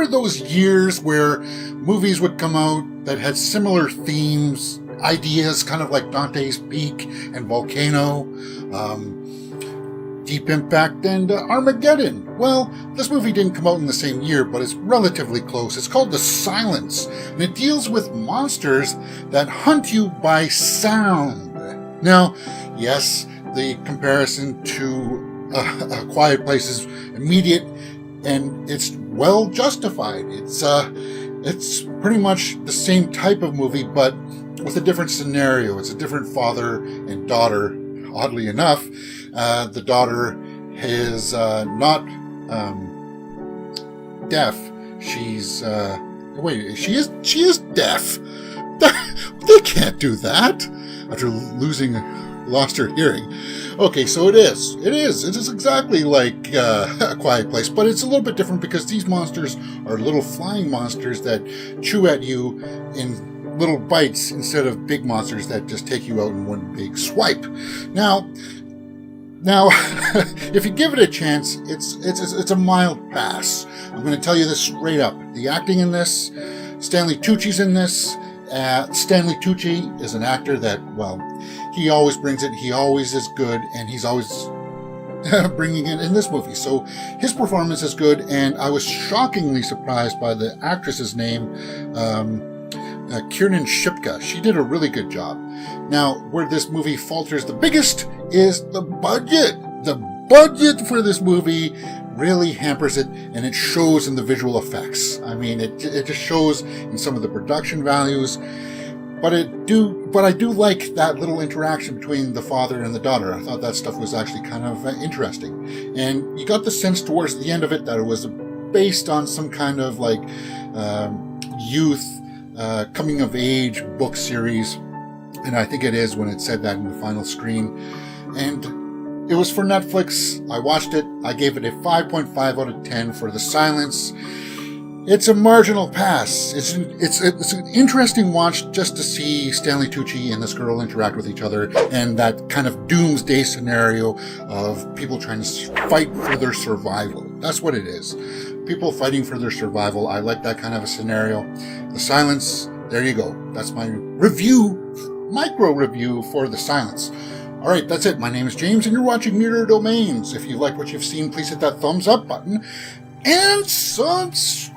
remember those years where movies would come out that had similar themes, ideas, kind of like Dante's Peak and Volcano, Deep Impact, and Armageddon? Well, this movie didn't come out in the same year, but it's relatively close. It's called The Silence, and it deals with monsters that hunt you by sound. Now, yes, the comparison to A Quiet Place is immediate, and it's well justified. It's pretty much the same type of movie, but with a different scenario. It's a different father and daughter. Oddly enough, the daughter is not deaf. She's she is deaf. They can't do that after lost her hearing. Okay, so it is exactly like A Quiet Place, but it's a little bit different because these monsters are little flying monsters that chew at you in little bites instead of big monsters that just take you out in one big swipe. Now, if you give it a chance, it's a mild pass. I'm going to tell you this straight up. The acting in this, Stanley Tucci's in this. Stanley Tucci is an actor that, well, he always brings it. He always is good, and he's always bringing it in this movie. So his performance is good, and I was shockingly surprised by the actress's name, Kiernan Shipka. She did a really good job. Now, where this movie falters the biggest is the budget. The budget for this movie really hampers it, and it shows in the visual effects. I mean, it just shows in some of the production values. But I do like that little interaction between the father and the daughter. I thought that stuff was actually kind of interesting. And you got the sense towards the end of it that it was based on some kind of like youth coming of age book series. And I think it is when it said that in the final screen. And it was for Netflix. I watched it. I gave it a 5.5 out of 10 for The Silence. It's a marginal pass. It's an interesting watch just to see Stanley Tucci and this girl interact with each other, and that kind of doomsday scenario of people trying to fight for their survival. That's what it is. People fighting for their survival. I like that kind of a scenario. The Silence, there you go. That's my micro review for The Silence. All right, that's it. My name is James, and you're watching Mirror Domains. If you like what you've seen, please hit that thumbs up button and subscribe.